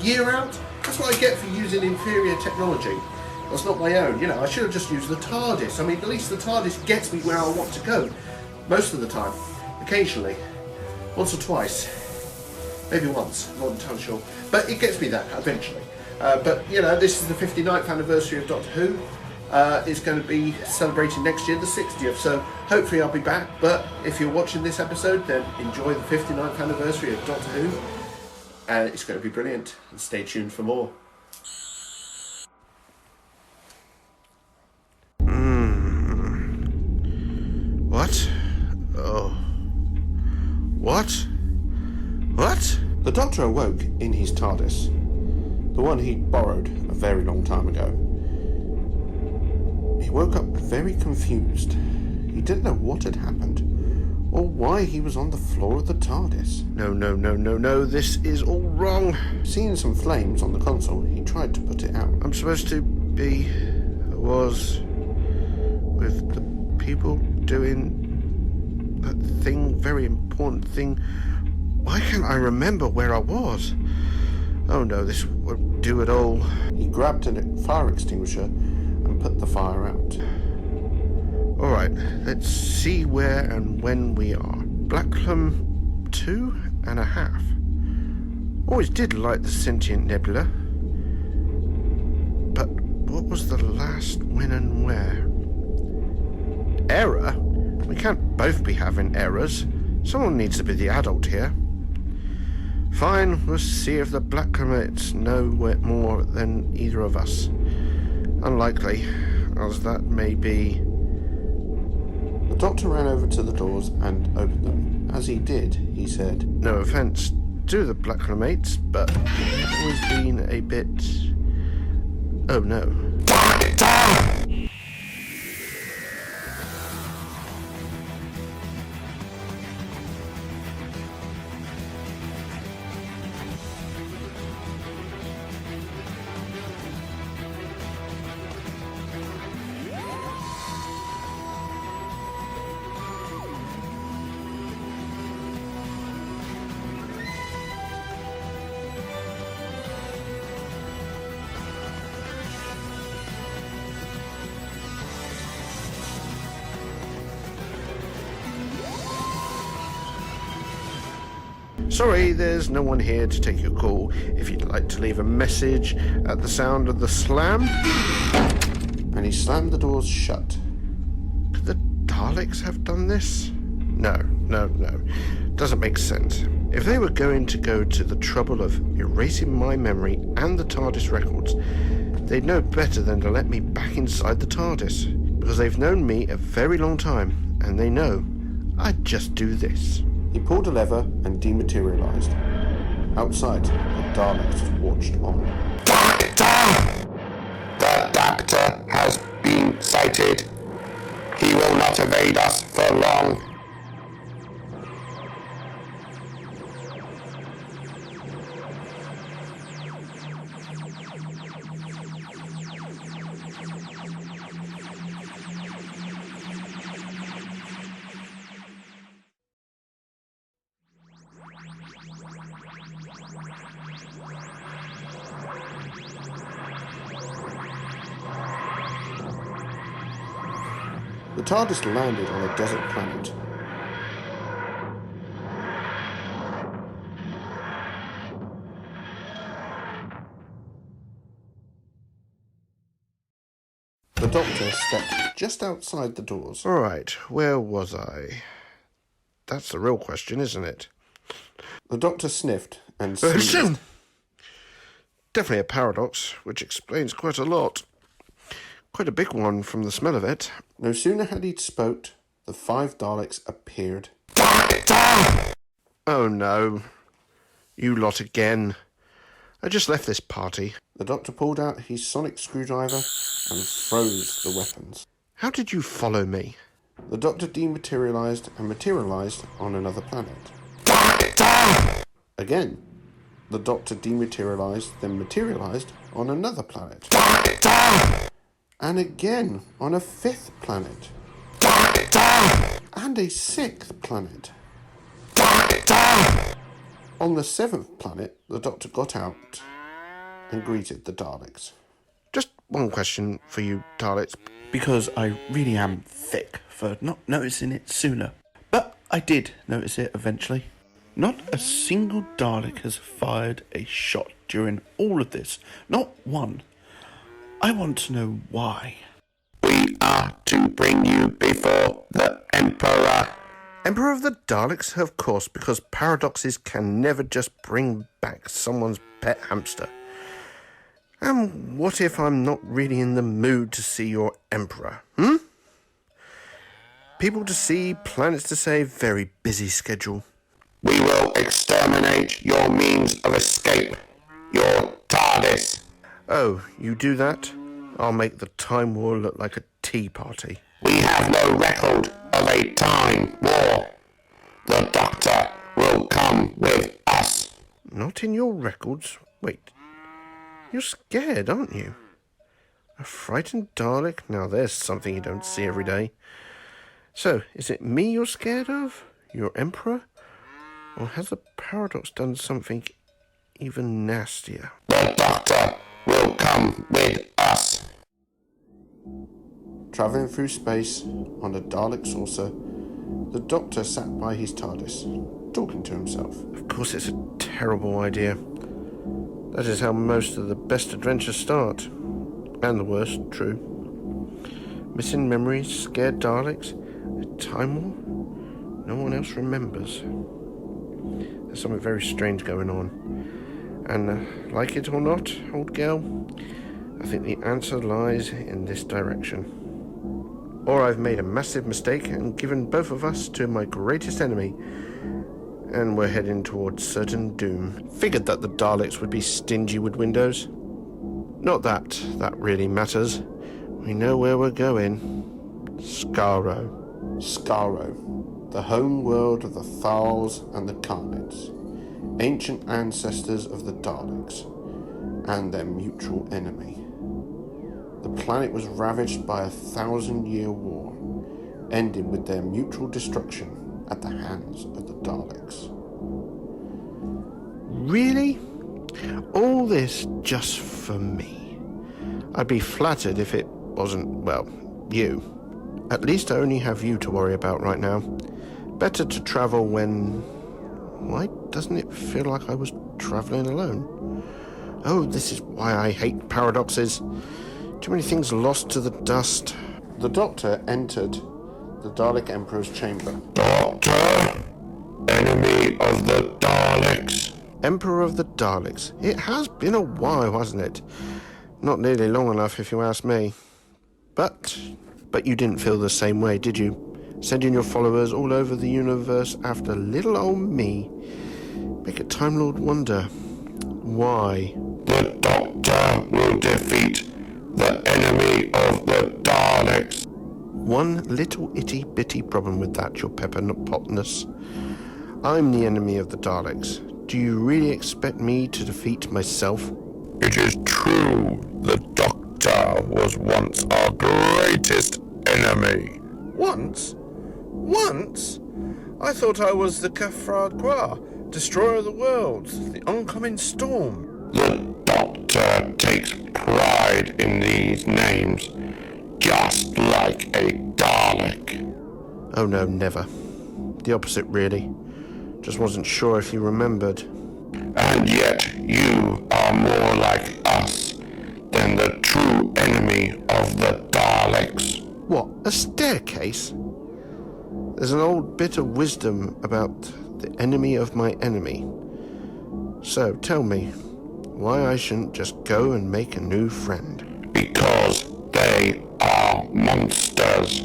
year out. That's what I get for using inferior technology. That's not my own. You know, I should have just used the TARDIS. I mean, at least the TARDIS gets me where I want to go. Most of the time. Occasionally. Once or twice. Maybe once. I'm not entirely sure. But it gets me there, eventually. But, you know, this is the 59th anniversary of Doctor Who. It's going to be celebrating next year the 60th. So, hopefully I'll be back. But if you're watching this episode, then enjoy the 59th anniversary of Doctor Who. And it's going to be brilliant. And stay tuned for more. What? Oh. What? What? The Doctor awoke in his TARDIS. The one he borrowed a very long time ago. He woke up very confused. He didn't know what had happened, or why he was on the floor of the TARDIS. No, this is all wrong. Seeing some flames on the console, he tried to put it out. I'm supposed to be... was... with the people doing... that thing, very important thing. Why can't I remember where I was? Oh no, this won't do at all. He grabbed a fire extinguisher and put the fire out. Alright, let's see where and when we are. Blacklum 2.5. Always did like the sentient nebula. But what was the last when and where? Error? We can't both be having errors. Someone needs to be the adult here. Fine, we'll see if the Blacklamites know more than either of us. Unlikely, as that may be. The Doctor ran over to the doors and opened them. As he did, he said, "No offence to the Blacklamites, but they've always been a bit... oh no." Sorry, there's no one here to take your call. If you'd like to leave a message at the sound of the slam... and he slammed the doors shut. Could the Daleks have done this? No. Doesn't make sense. If they were going to go to the trouble of erasing my memory and the TARDIS records, they'd know better than to let me back inside the TARDIS. Because they've known me a very long time, and they know I'd just do this. He pulled a lever and dematerialized. Outside, the Daleks watched on. Doctor! The Doctor has been sighted. He will not evade us for long. The TARDIS landed on a desert planet. The Doctor stepped just outside the doors. Alright, where was I? That's the real question, isn't it? The Doctor sniffed and sneezed. Definitely a paradox, which explains quite a lot. Quite a big one from the smell of it. No sooner had he spoke, the 5 Daleks appeared. Doctor! Oh no. You lot again. I just left this party. The Doctor pulled out his sonic screwdriver and froze the weapons. How did you follow me? The Doctor dematerialized and materialized on another planet. Doctor! Again, the Doctor dematerialized, then materialized on another planet. Doctor! And again on a 5th planet. Doctor! And a 6th planet. Doctor! On the 7th planet, the Doctor got out and greeted the Daleks. Just one question for you, Daleks. Because I really am thick for not noticing it sooner. But I did notice it eventually. Not a single Dalek has fired a shot during all of this. Not one. I want to know why. We are to bring you before the Emperor. Emperor of the Daleks, of course, because paradoxes can never just bring back someone's pet hamster. And what if I'm not really in the mood to see your Emperor, People to see, planets to save, very busy schedule. We will exterminate your means of escape, your TARDIS. Oh, you do that? I'll make the Time War look like a tea party. We have no record of a time war. The Doctor will come with us. Not in your records. Wait, you're scared, aren't you? A frightened Dalek? Now there's something you don't see every day. So, is it me you're scared of? Your Emperor? Or has the Paradox done something even nastier? The Doctor will come with us. Travelling through space on a Dalek saucer, the Doctor sat by his TARDIS, talking to himself. Of course it's a terrible idea. That is how most of the best adventures start. And the worst, true. Missing memories, scared Daleks, a time war no one else remembers. There's something very strange going on. And like it or not, old girl, I think the answer lies in this direction. Or I've made a massive mistake and given both of us to my greatest enemy, and we're heading towards certain doom. Figured that the Daleks would be stingy with windows. Not that that really matters. We know where we're going. Skaro. Skaro, the home world of the Thals and the Carnets, ancient ancestors of the Daleks, and their mutual enemy. The planet was ravaged by a 1,000-year war, ending with their mutual destruction at the hands of the Daleks. Really? All this just for me? I'd be flattered if it wasn't, well, you. At least I only have you to worry about right now. Better to travel when... Why doesn't it feel like I was travelling alone? Oh, this is why I hate paradoxes. Too many things lost to the dust. The Doctor entered the Dalek Emperor's chamber. Doctor, enemy of the Daleks. Emperor of the Daleks. It has been a while, hasn't it? Not nearly long enough, if you ask me. But you didn't feel the same way, did you? Sending your followers all over the universe after little old me. Make a Time Lord wonder. Why? The Doctor will defeat the enemy of the Daleks. One little itty-bitty problem with that, your pepper-potness. I'm the enemy of the Daleks. Do you really expect me to defeat myself? It is true, the Doctor was once our greatest enemy. Once? Once? I thought I was the Kafra, destroyer of the worlds, the oncoming storm. The Doctor takes pride in these names, just like a Dalek. Oh no, never. The opposite, really. Just wasn't sure if you remembered. And yet you are more like us than the true enemy of the Daleks. What, a staircase? There's an old bit of wisdom about the enemy of my enemy. So tell me, why I shouldn't just go and make a new friend. Because they are monsters.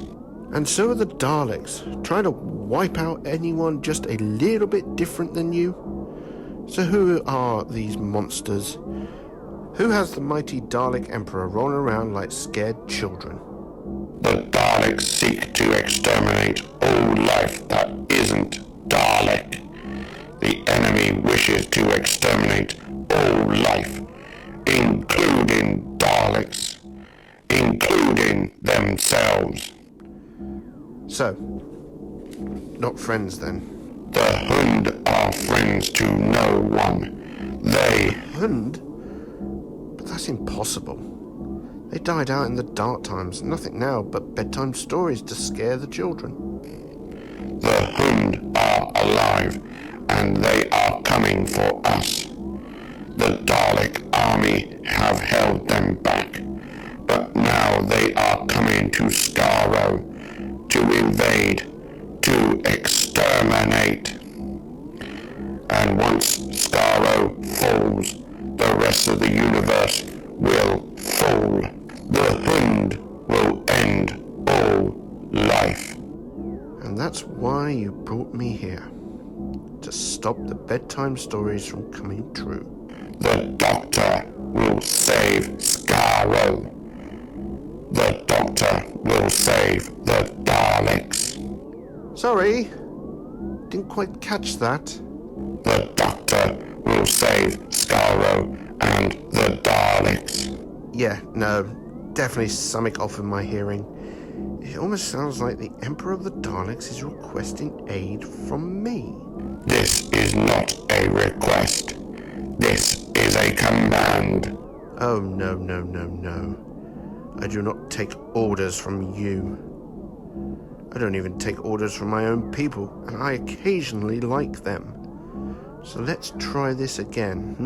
And so are the Daleks, trying to wipe out anyone just a little bit different than you. So who are these monsters? Who has the mighty Dalek Emperor rolling around like scared children? The Daleks seek to exterminate all life that isn't Dalek. The enemy wishes to exterminate all life, including Daleks, including themselves. So, not friends then? The Hund are friends to no one. They... Hund? That's impossible. They died out in the dark times. Nothing now but bedtime stories to scare the children. The Hund are alive, and they are coming for us. The Dalek army have held them back, but now they are coming to Skaro to invade, to exterminate. And once Skaro falls, the rest of the universe will fall. The Hund will end all life. And that's why you brought me here. To stop the bedtime stories from coming true. The Doctor will save Skaro. The Doctor will save the Daleks. Sorry, didn't quite catch that. The Doctor will save Skaro and the Daleks. Yeah, no, definitely something off in my hearing. It almost sounds like the Emperor of the Daleks is requesting aid from me. This is not a request. This is a command. Oh, no. I do not take orders from you. I don't even take orders from my own people, and I occasionally like them. So let's try this again,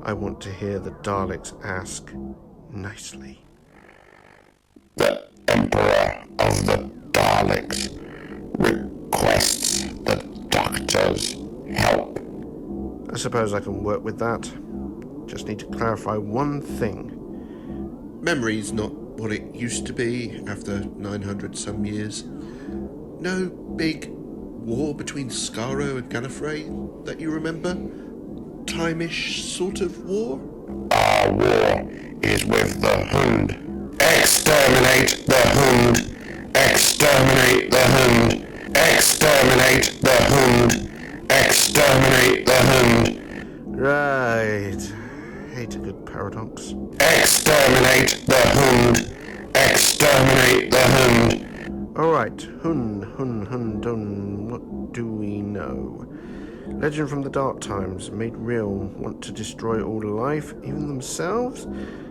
I want to hear the Daleks ask nicely. The Emperor of the Daleks requests the Doctor's help. I suppose I can work with that. Just need to clarify one thing. Memory's not what it used to be after 900 some years. No big war between Skaro and Gallifrey that you remember? Time-ish sort of war? Our war is with the Hund. Exterminate the Hund! Exterminate the Hund! Exterminate the Hund! Exterminate the Hund! Right. Hate a good paradox. Exterminate the Hund! Exterminate the Hund! Alright, Hun, what do we know? Legend from the dark times, made real, want to destroy all life, even themselves?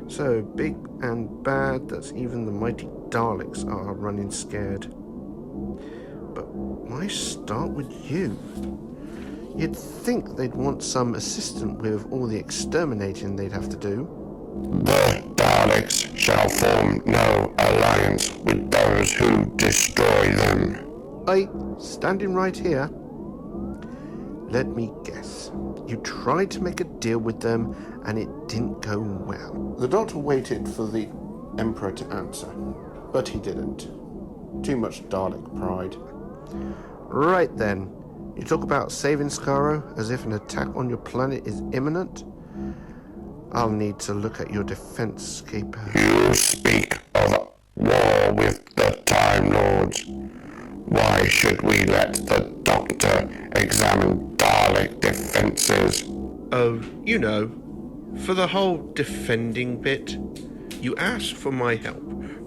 So big and bad that even the mighty Daleks are running scared. But why start with you? You'd think they'd want some assistant with all the exterminating they'd have to do. The Daleks shall form no alliance with those who destroy them. Standing right here. Let me guess. You tried to make a deal with them and it didn't go well. The Doctor waited for the Emperor to answer, but he didn't. Too much Dalek pride. Right then. You talk about saving Skaro as if an attack on your planet is imminent? I'll need to look at your defense caper. You speak of war with the Time Lords. Why should we let the Doctor examine Dalek defenses? Oh, you know, for the whole defending bit, you asked for my help,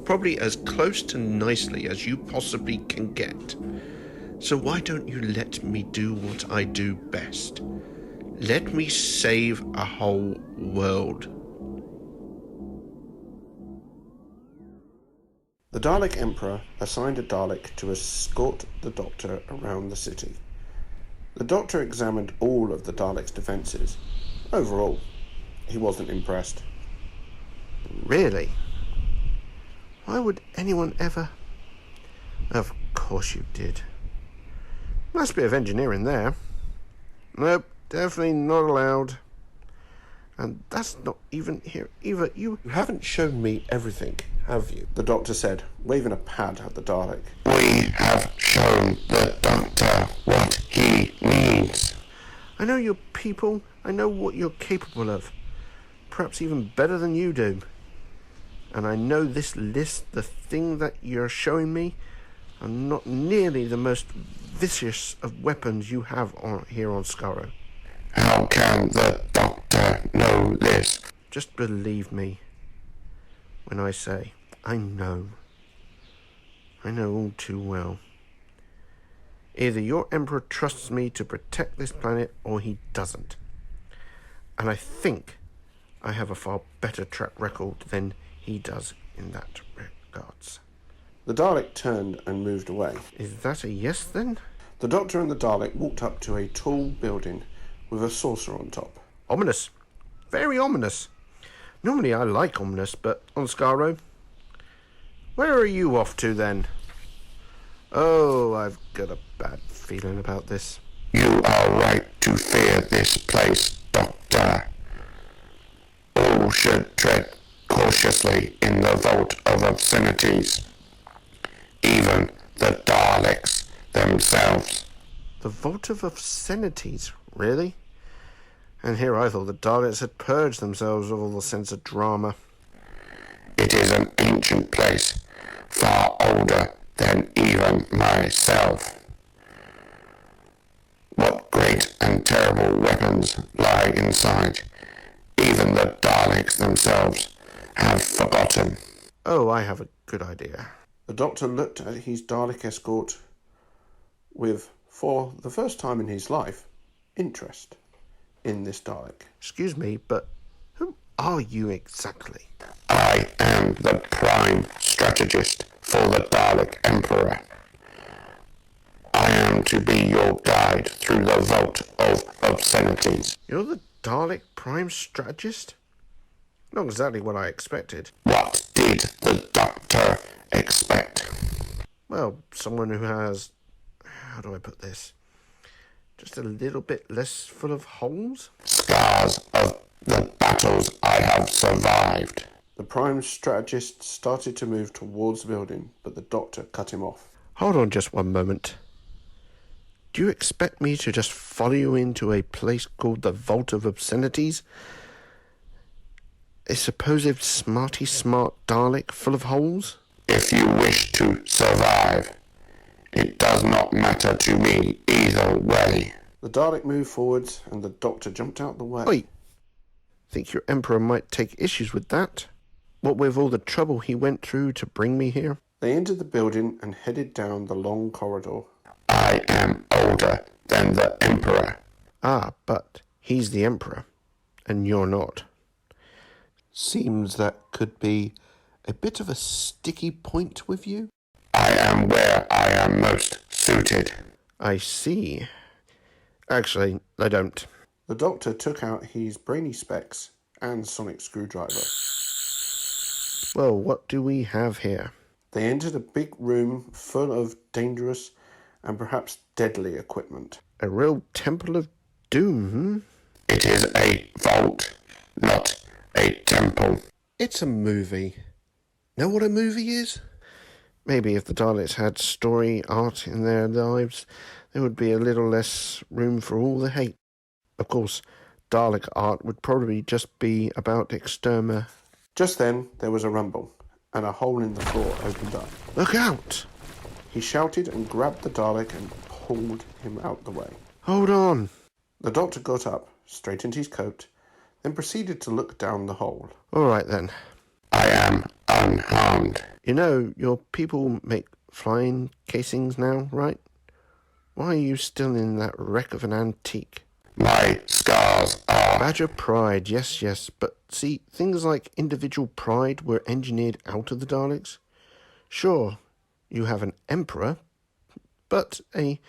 probably as close to nicely as you possibly can get. So why don't you let me do what I do best? Let me save a whole world. The Dalek Emperor assigned a Dalek to escort the Doctor around the city. The Doctor examined all of the Dalek's defences. Overall, he wasn't impressed. Really? Why would anyone ever... Of course you did. Must be of engineering there. Nope, definitely not allowed. And that's not even here either. You haven't shown me everything, have you? The Doctor said, waving a pad at the Dalek. We have shown the Doctor what he needs. I know your people. I know what you're capable of. Perhaps even better than you do. And I know this list, the thing that you're showing me, are not nearly the most vicious of weapons you have here on Skaro. How can the Doctor know this? Just believe me when I say I know. I know all too well. Either your Emperor trusts me to protect this planet or he doesn't. And I think I have a far better track record than he does in that regards. The Dalek turned and moved away. Is that a yes, then? The Doctor and the Dalek walked up to a tall building with a saucer on top. Ominous. Very ominous. Normally I like ominous, but on Skaro. Where are you off to, then? Oh, I've got a bad feeling about this. You are right to fear this place, Doctor. All should tread cautiously in the vault of obscenities. Even the Daleks themselves. The Vault of Obscenities? Really? And here I thought the Daleks had purged themselves of all the sense of drama. It is an ancient place, far older than even myself. What great and terrible weapons lie inside, even the Daleks themselves have forgotten. Oh, I have a good idea. The Doctor looked at his Dalek escort with, for the first time in his life, interest in this Dalek. Excuse me, but who are you exactly? I am the prime strategist for the Dalek Emperor. I am to be your guide through the vault of obscenities. You're the Dalek Prime Strategist? Not exactly what I expected. What did the Doctor expect? Well, someone who has... how do I put this? Just a little bit less full of holes? Scars of the battles I have survived. The Prime Strategist started to move towards the building, but the Doctor cut him off. Hold on just one moment. Do you expect me to just follow you into a place called the Vault of Obscenities? A supposed smarty smart Dalek full of holes? If you wish to survive, it does not matter to me either way. The Dalek moved forwards and the Doctor jumped out the way. Wait, think your Emperor might take issues with that? What with all the trouble he went through to bring me here? They entered the building and headed down the long corridor. I am older than the Emperor. Ah, but he's the Emperor, and you're not. Seems that could be a bit of a sticky point with you. I am where I am most suited. I see. Actually, I don't. The Doctor took out his brainy specs and sonic screwdriver. Well, what do we have here? They entered a big room full of dangerous and perhaps deadly equipment. A real temple of doom, It is a vault, not a temple. It's a movie. Know what a movie is? Maybe if the Daleks had story art in their lives, there would be a little less room for all the hate. Of course, Dalek art would probably just be about extermination. Just then, there was a rumble, and a hole in the floor opened up. Look out! He shouted and grabbed the Dalek and pulled him out the way. Hold on! The Doctor got up, straightened his coat, then proceeded to look down the hole. All right then. I am unharmed. You know, your people make flying casings now, right? Why are you still in that wreck of an antique? My scars are... Badge of pride, yes, but see, things like individual pride were engineered out of the Daleks. Sure, you have an emperor, but a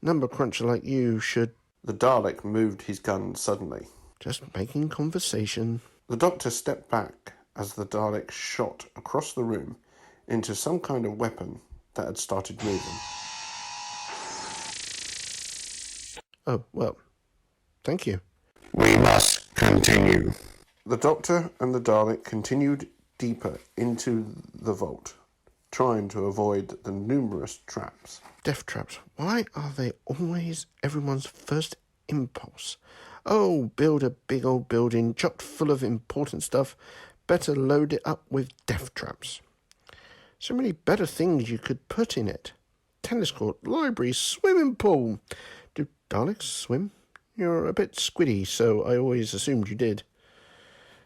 number cruncher like you should... The Dalek moved his gun suddenly. Just making conversation. The Doctor stepped back as the Dalek shot across the room into some kind of weapon that had started moving. Oh, well, thank you. We must continue. The Doctor and the Dalek continued deeper into the vault, trying to avoid the numerous traps. Death traps. Why are they always everyone's first impulse? Oh, build a big old building chock full of important stuff. Better load it up with death traps. So many better things you could put in it. Tennis court, library, swimming pool. Do Daleks swim? You're a bit squiddy, so I always assumed you did.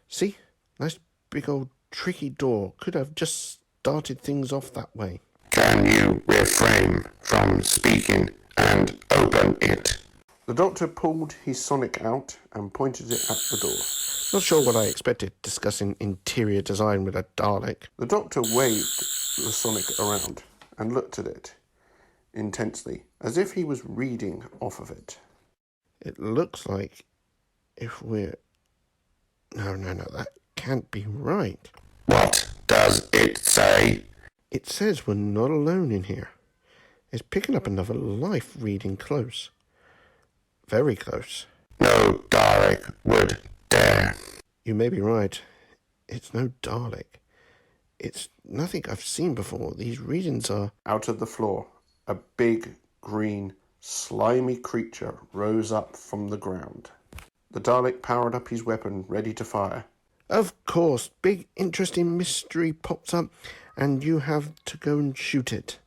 See? Nice big old tricky door. Could have just started things off that way. Can you refrain from speaking and open it? The Doctor pulled his sonic out and pointed it at the door. Not sure what I expected discussing interior design with a Dalek. The Doctor waved the sonic around and looked at it intensely, as if he was reading off of it. It looks like if we're... No, that can't be right. What does it say? It says we're not alone in here. It's picking up another life reading close. Very close. No Dalek would dare. You may be right. It's no Dalek. It's nothing I've seen before. These readings are... Out of the floor, a big, green, slimy creature rose up from the ground. The Dalek powered up his weapon, ready to fire. Of course, big, interesting mystery pops up, and you have to go and shoot it.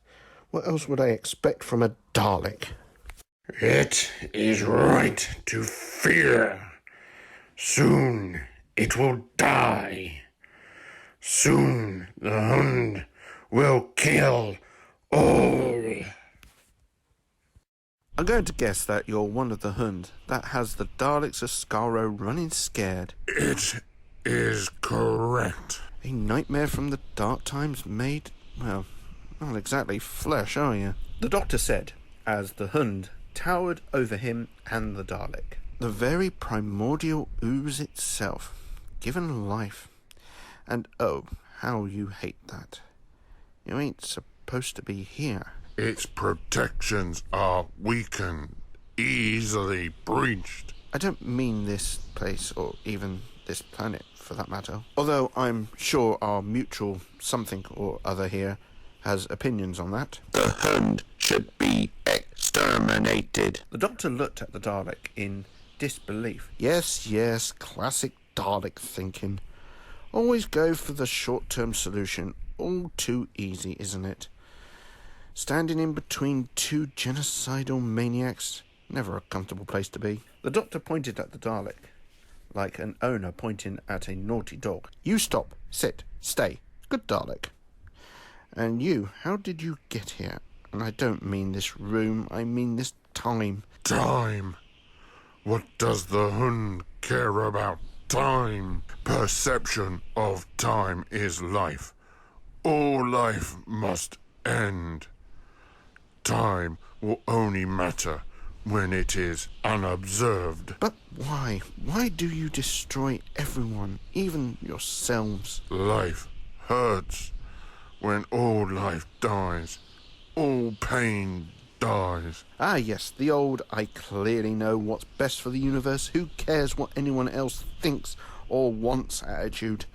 What else would I expect from a Dalek? It is right to fear. Soon it will die. Soon the Hund will kill all. I'm going to guess that you're one of the Hund that has the Daleks of Skaro running scared. It is correct. A nightmare from the dark times made, well, not exactly flesh, are you? The Doctor said, as the Hund towered over him and the Dalek. The very primordial ooze itself, given life. And oh, how you hate that. You ain't supposed to be here. Its protections are weakened, easily breached. I don't mean this place, or even this planet, for that matter. Although I'm sure our mutual something or other here has opinions on that. The Hund should be exterminated. The Doctor looked at the Dalek in disbelief. Yes, classic Dalek thinking. Always go for the short-term solution. All too easy, isn't it? Standing in between two genocidal maniacs, never a comfortable place to be. The Doctor pointed at the Dalek, like an owner pointing at a naughty dog. You stop, sit, stay. Good Dalek. And you, how did you get here? And I don't mean this room, I mean this time. Time? What does the Hund care about time? Perception of time is life. All life must end. Time will only matter when it is unobserved. But why? Why do you destroy everyone, even yourselves? Life hurts. When all life dies, all pain dies. Ah, yes, the old I clearly know what's best for the universe, who cares what anyone else thinks or wants attitude.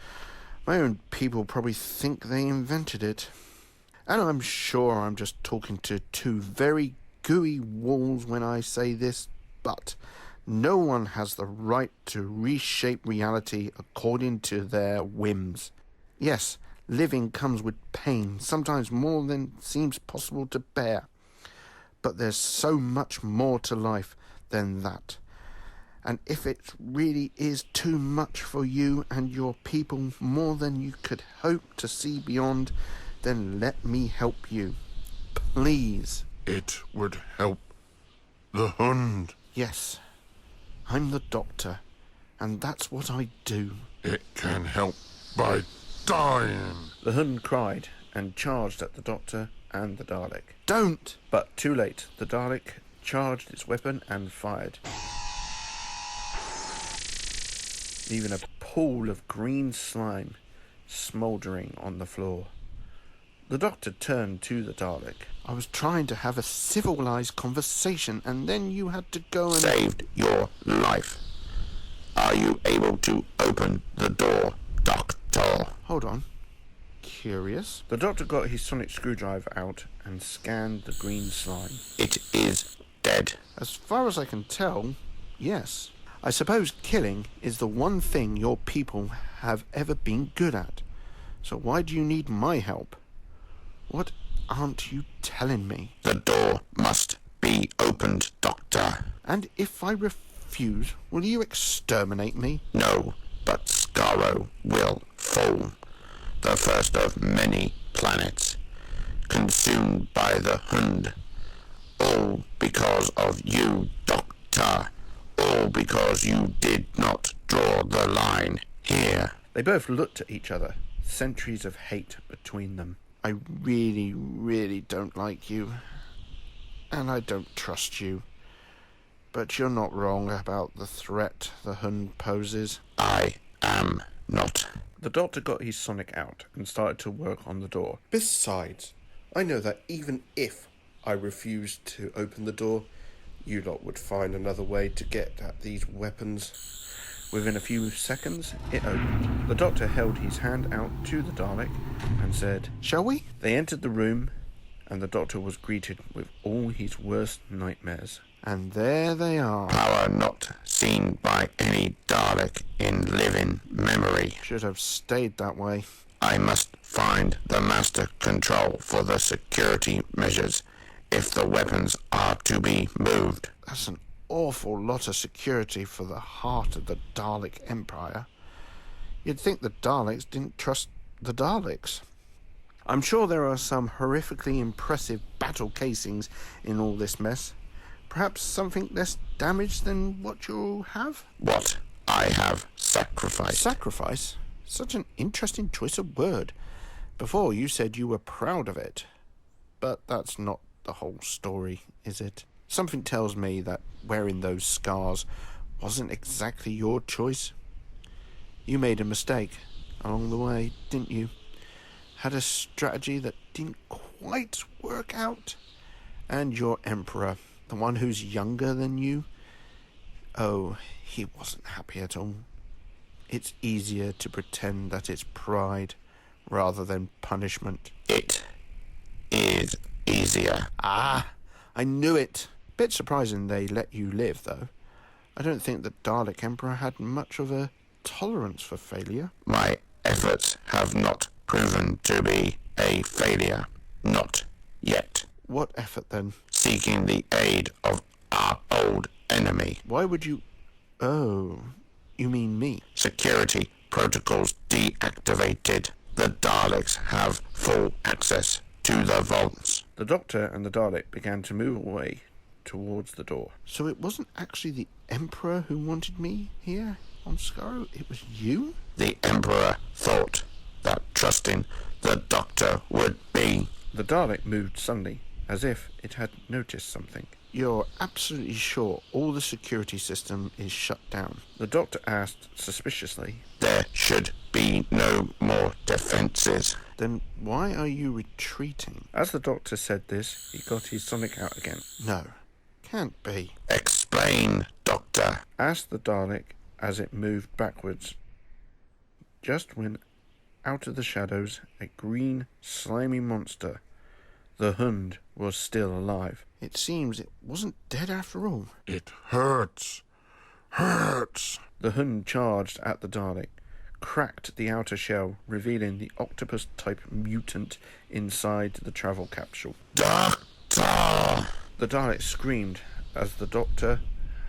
My own people probably think they invented it. And I'm sure I'm just talking to two very gooey walls when I say this, but no one has the right to reshape reality according to their whims. Yes, living comes with pain, sometimes more than seems possible to bear. But there's so much more to life than that. And if it really is too much for you and your people, more than you could hope to see beyond, then let me help you. Please. It would help the Hund. Yes, I'm the Doctor, and that's what I do. It can help by dying. The Hund cried and charged at the Doctor and the Dalek. Don't! But too late. The Dalek charged its weapon and fired, leaving a pool of green slime smouldering on the floor. The Doctor turned to the Dalek. I was trying to have a civilized conversation, and then you had to go and... Saved your life. Are you able to open the door, Doctor? Hold on. Curious. The Doctor got his sonic screwdriver out and scanned the green slime. It is dead. As far as I can tell, yes. I suppose killing is the one thing your people have ever been good at. So why do you need my help? What aren't you telling me? The door must be opened, Doctor. And if I refuse, will you exterminate me? No, but Skaro will fall. The first of many planets, consumed by the Hund. All because of you, Doctor. Doctor, all because you did not draw the line here. They both looked at each other, centuries of hate between them. I really, really don't like you. And I don't trust you. But you're not wrong about the threat the Hund poses. I am not. The Doctor got his sonic out and started to work on the door. Besides, I know that even if I refused to open the door, you lot would find another way to get at these weapons. Within a few seconds, it opened. The Doctor held his hand out to the Dalek and said, Shall we? They entered the room, and the Doctor was greeted with all his worst nightmares. And there they are. Power not seen by any Dalek in living memory. Should have stayed that way. I must find the master control for the security measures if the weapons are to be moved. That's an awful lot of security for the heart of the Dalek Empire. You'd think the Daleks didn't trust the Daleks. I'm sure there are some horrifically impressive battle casings in all this mess. Perhaps something less damaged than what you'll have? What I have sacrificed. Sacrifice? Such an interesting choice of word. Before you said you were proud of it. But that's not the whole story, is it? Something tells me that wearing those scars wasn't exactly your choice. You made a mistake along the way, didn't you? Had a strategy that didn't quite work out. And your Emperor, the one who's younger than you, oh, he wasn't happy at all. It's easier to pretend that it's pride rather than punishment. It is easier. Ah, I knew it. Bit surprising they let you live, though. I don't think the Dalek Emperor had much of a tolerance for failure. My efforts have not proven to be a failure. Not yet. What effort, then? Seeking the aid of our old enemy. Why would you... Oh, you mean me? Security protocols deactivated. The Daleks have full access to the vaults. The Doctor and the Dalek began to move away towards the door. So it wasn't actually the Emperor who wanted me here on Skaro? It was you? The Emperor thought that trusting the Doctor would be... The Dalek moved suddenly, as if it had noticed something. You're absolutely sure all the security system is shut down? The Doctor asked suspiciously. There should be no more defences. Then why are you retreating? As the Doctor said this, he got his sonic out again. No, can't be. Explain, Doctor. Asked the Dalek as it moved backwards. Just when, out of the shadows, a green, slimy monster, the Hund, was still alive. It seems it wasn't dead after all. It hurts. Hurts. The Hund charged at the Dalek, cracked the outer shell, revealing the octopus-type mutant inside the travel capsule. Doctor! The Dalek screamed as the Doctor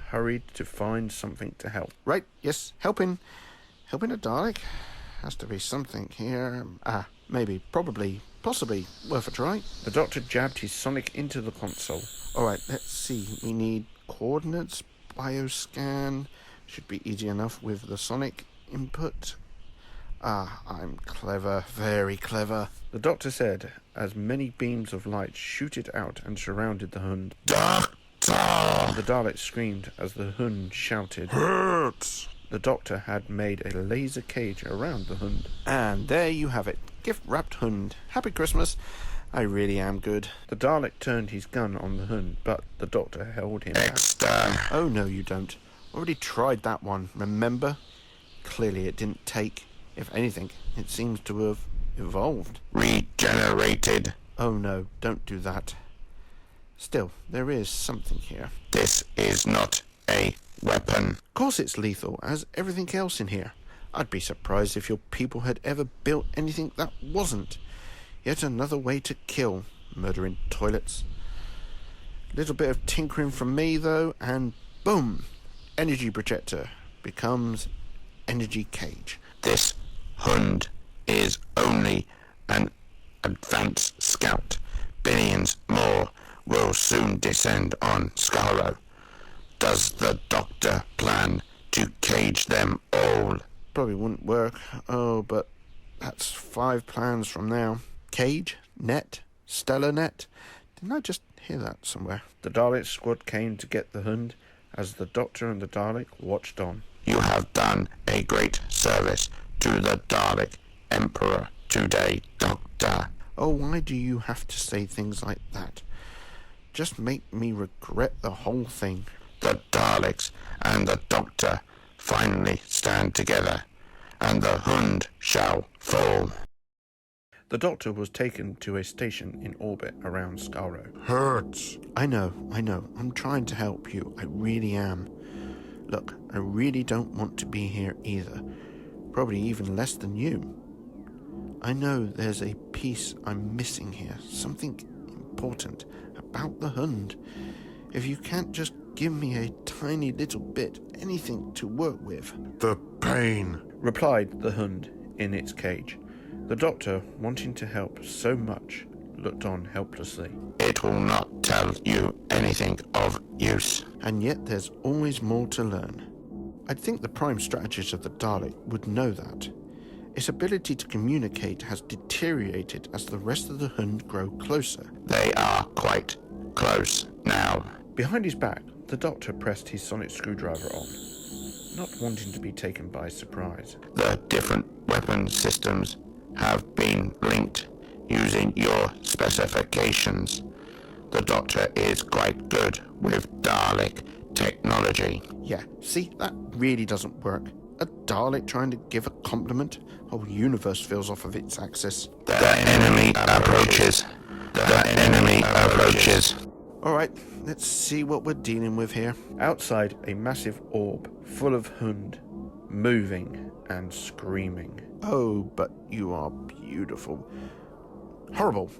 hurried to find something to help. Right, yes, helping a Dalek. Has to be something here. Maybe, probably, possibly worth a try. The Doctor jabbed his sonic into the console. Alright, let's see. We need coordinates, bioscan. Should be easy enough with the sonic input. I'm clever, very clever. The Doctor said, as many beams of light shooted out and surrounded the Hund. Doctor! The Dalek screamed as the Hund shouted. Hurts! The Doctor had made a laser cage around the Hund. And there you have it. Gift-wrapped Hund. Happy Christmas. I really am good. The Dalek turned his gun on the Hund, but the Doctor held him back. Extern. Oh, no, you don't. Already tried that one, remember? Clearly it didn't take. If anything, it seems to have evolved. Regenerated. Oh, no, don't do that. Still, there is something here. This is not a weapon. Of course it's lethal, as everything else in here. I'd be surprised if your people had ever built anything that wasn't. Yet another way to kill, murdering toilets. Little bit of tinkering from me, though, and boom! Energy projector becomes energy cage. This Hund is only an advanced scout. Billions more will soon descend on Skaro. Does the Doctor plan to cage them all? Probably wouldn't work. Oh, but that's 5 plans from now. Cage, net, stellar net. Didn't I just hear that somewhere? The Dalek squad came to get the Hund as the Doctor and the Dalek watched on. You have done a great service to the Dalek Emperor today, Doctor. Oh, why do you have to say things like that? Just make me regret the whole thing. The Daleks and the Doctor finally stand together, and the Hund shall fall. The Doctor was taken to a station in orbit around Skaro. Hurts. I know. I'm trying to help you. I really am. Look, I really don't want to be here either. Probably even less than you. I know there's a piece I'm missing here. Something important about the Hund. If you can't just give me a tiny little bit, anything to work with. The pain, replied the Hund in its cage. The Doctor, wanting to help so much, looked on helplessly. It will not tell you anything of use. And yet there's always more to learn. I'd think the prime strategist of the Dalek would know that. Its ability to communicate has deteriorated as the rest of the Hund grow closer. They are quite close now. Behind his back, the Doctor pressed his sonic screwdriver on, not wanting to be taken by surprise. The different weapon systems have been linked using your specifications. The Doctor is quite good with Dalek technology. Yeah, see, that really doesn't work. A Dalek trying to give a compliment? Whole universe feels off of its axis. The enemy approaches. The enemy approaches. Alright, let's see what we're dealing with here. Outside, a massive orb full of Hund, moving and screaming. Oh, but you are beautiful. Horrible,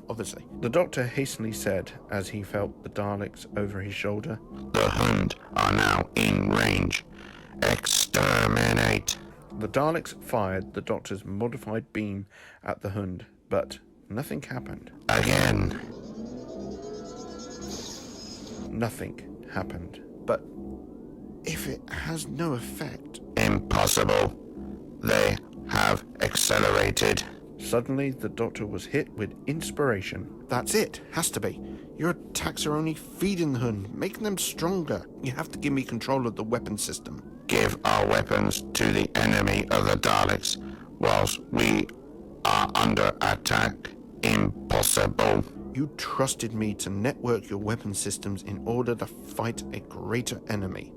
obviously. The Doctor hastily said as he felt the Daleks over his shoulder. The Hund are now in range. Exterminate. The Daleks fired the Doctor's modified beam at the Hund, but nothing happened. Again. Nothing happened. But if it has no effect... Impossible. They have accelerated. Suddenly, the Doctor was hit with inspiration. That's it. Has to be. Your attacks are only feeding the Hund, making them stronger. You have to give me control of the weapon system. Give our weapons to the enemy of the Daleks whilst we are under attack. Impossible. You trusted me to network your weapon systems in order to fight a greater enemy.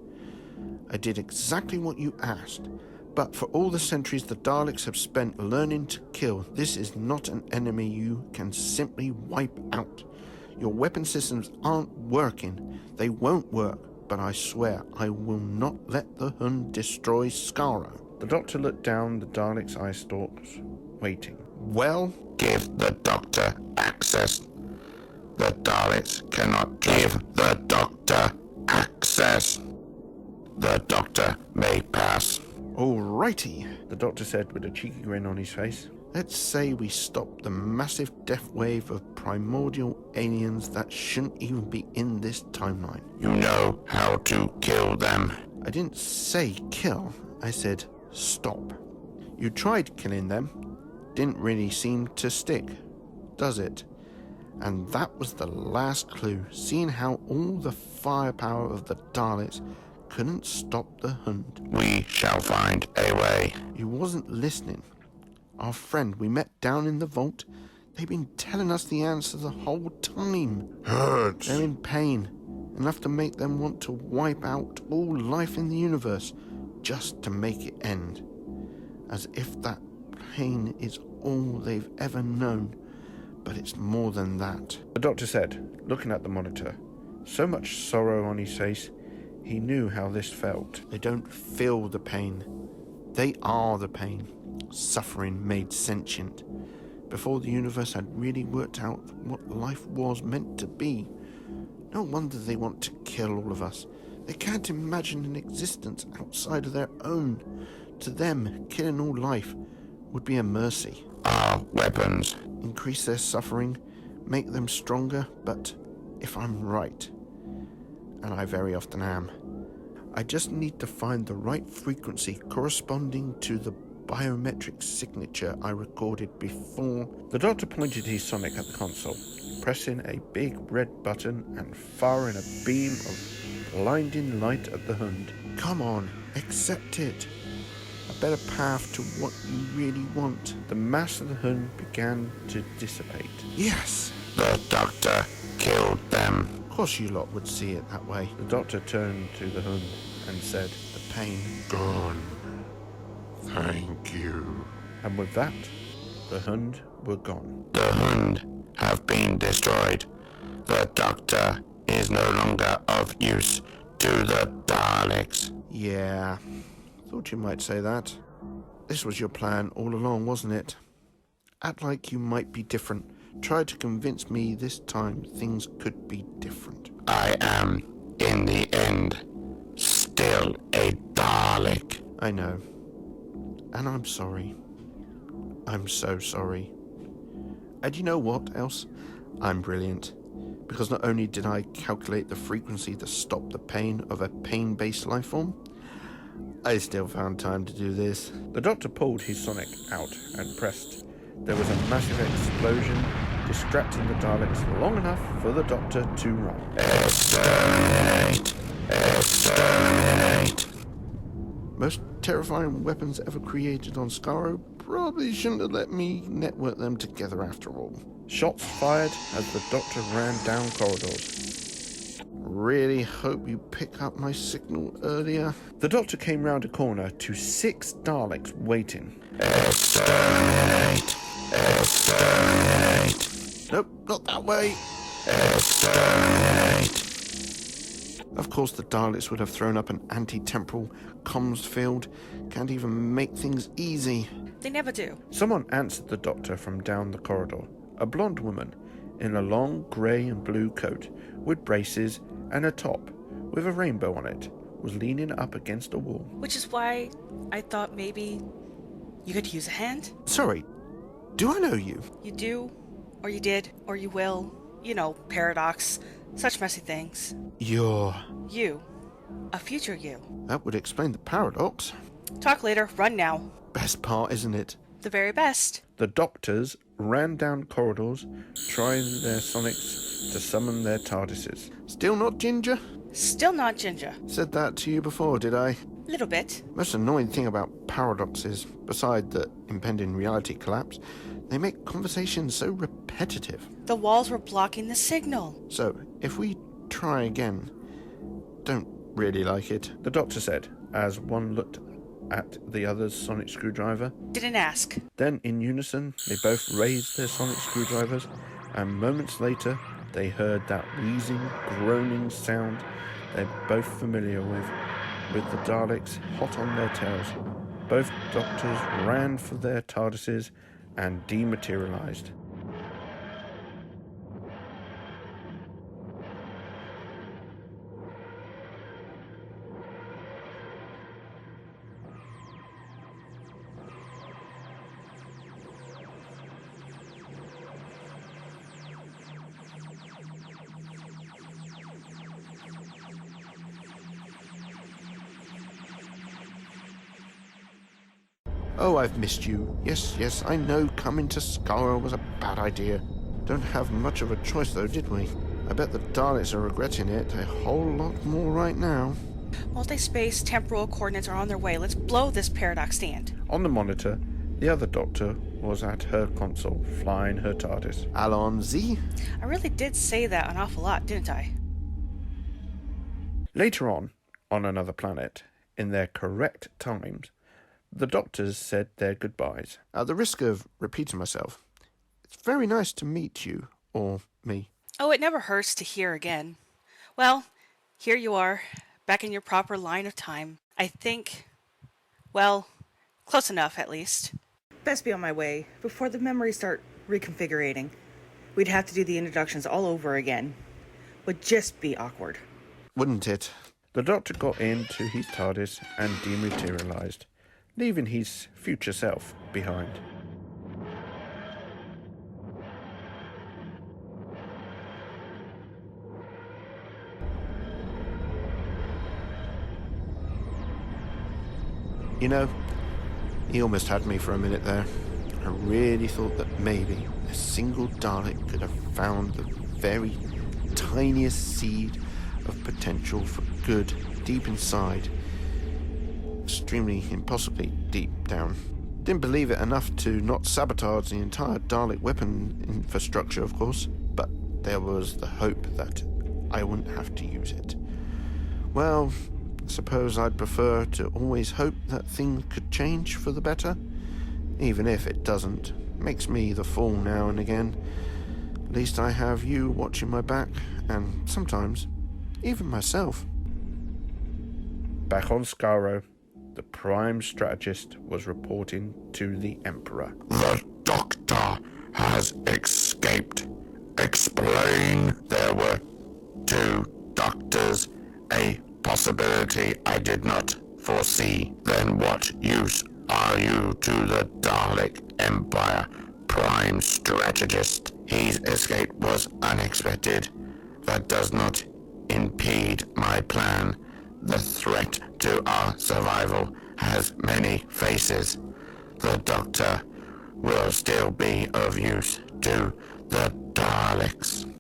I did exactly what you asked. But for all the centuries the Daleks have spent learning to kill, this is not an enemy you can simply wipe out. Your weapon systems aren't working. They won't work. But I swear I will not let the Hund destroy Skaro. The Doctor looked down the Dalek's eye stalks, waiting. Well? Give the Doctor access. The Daleks cannot give the Doctor access. The Doctor may pass. Alrighty, the Doctor said with a cheeky grin on his face. Let's say we stop the massive death wave of primordial aliens that shouldn't even be in this timeline. You know how to kill them. I didn't say kill, I said stop. You tried killing them. Didn't really seem to stick, does it? And that was the last clue, seeing how all the firepower of the Daleks couldn't stop the Hund. We shall find a way. You wasn't listening. Our friend we met down in the vault, they've been telling us the answer the whole time. Hurts. They're in pain, enough to make them want to wipe out all life in the universe, just to make it end. As if that pain is all they've ever known. But it's more than that. The Doctor said, looking at the monitor. So much sorrow on his face, he knew how this felt. They don't feel the pain. They are the pain. Suffering made sentient. Before the universe had really worked out what life was meant to be. No wonder they want to kill all of us. They can't imagine an existence outside of their own. To them, killing all life would be a mercy. Our weapons increase their suffering, make them stronger, but if I'm right, and I very often am. I just need to find the right frequency corresponding to the biometric signature I recorded before. The Doctor pointed his sonic at the console, pressing a big red button and firing a beam of blinding light at the Hund. Come on, accept it. A better path to what you really want. The mass of the Hund began to dissipate. Yes! The Doctor killed them. Of course you lot would see it that way. The Doctor turned to the Hund and said, The pain. Gone. Thank you. and with that, the Hund were gone. The Hund have been destroyed. The Doctor is no longer of use to the Daleks. Yeah, thought you might say that. This was your plan all along, wasn't it? Act like you might be different. Try to convince me this time things could be different. I am, in the end, still a Dalek. I know. And I'm sorry. I'm so sorry. And you know what else? I'm brilliant. Because not only did I calculate the frequency to stop the pain of a pain-based life form, I still found time to do this. The Doctor pulled his sonic out and pressed. There was a massive explosion, distracting the Daleks long enough for the Doctor to run. Exterminate! Exterminate! Most terrifying weapons ever created on Skaro. Probably shouldn't have let me network them together after all. Shots fired as the Doctor ran down corridors. Really hope you pick up my signal earlier. The Doctor came round a corner to 6 Daleks waiting. Exterminate! Exterminate! Nope, not that way. Exterminate! Of course the Daleks would have thrown up an anti-temporal comms field. Can't even make things easy. They never do. Someone answered the Doctor from down the corridor. A blonde woman in a long grey and blue coat with braces and a top with a rainbow on it was leaning up against a wall. Which is why I thought maybe you could use a hand. Sorry, do I know you? You do, or you did, or you will. You know, paradox. Such messy things. You're... You. A future you. That would explain the paradox. Talk later. Run now. Best part, isn't it? The very best. The Doctors ran down corridors, trying their sonics to summon their TARDISes. Still not Ginger? Still not Ginger. Said that to you before, did I? Little bit. Most annoying thing about paradoxes, beside the impending reality collapse, they make conversation so repetitive. The walls were blocking the signal. So, if we try again, don't really like it. The Doctor said, as one looked at the other's sonic screwdriver. Didn't ask. Then, in unison, they both raised their sonic screwdrivers, and moments later, they heard that wheezing, groaning sound they're both familiar with the Daleks hot on their tails. Both Doctors ran for their TARDISes and dematerialized. Oh, I've missed you. Yes, I know coming to Skaro was a bad idea. Don't have much of a choice though, did we? I bet the Daleks are regretting it a whole lot more right now. Multi-space temporal coordinates are on their way. Let's blow this paradox stand. On the monitor, the other Doctor was at her console, flying her TARDIS. Allons-y. I really did say that an awful lot, didn't I? Later on another planet, in their correct times, the Doctors said their goodbyes. At the risk of repeating myself, it's very nice to meet you, or me. Oh, it never hurts to hear again. Well, here you are, back in your proper line of time. I think, well, close enough at least. Best be on my way before the memories start reconfigurating. We'd have to do the introductions all over again. Would just be awkward. Wouldn't it? The Doctor got into his TARDIS and dematerialized, leaving his future self behind. You know, he almost had me for a minute there. I really thought that maybe a single Dalek could have found the very tiniest seed of potential for good deep inside. Extremely, impossibly deep down. Didn't believe it enough to not sabotage the entire Dalek weapon infrastructure, of course, but there was the hope that I wouldn't have to use it. Well, I suppose I'd prefer to always hope that things could change for the better, even if it doesn't. Makes me the fool now and again. At least I have you watching my back, and sometimes even myself. Back on Skaro, the Prime Strategist was reporting to the Emperor. The Doctor has escaped. Explain. There were 2 doctors, a possibility I did not foresee. Then what use are you to the Dalek Empire, Prime Strategist? His escape was unexpected. That does not impede my plan. The threat to our survival has many faces. The Doctor will still be of use to the Daleks.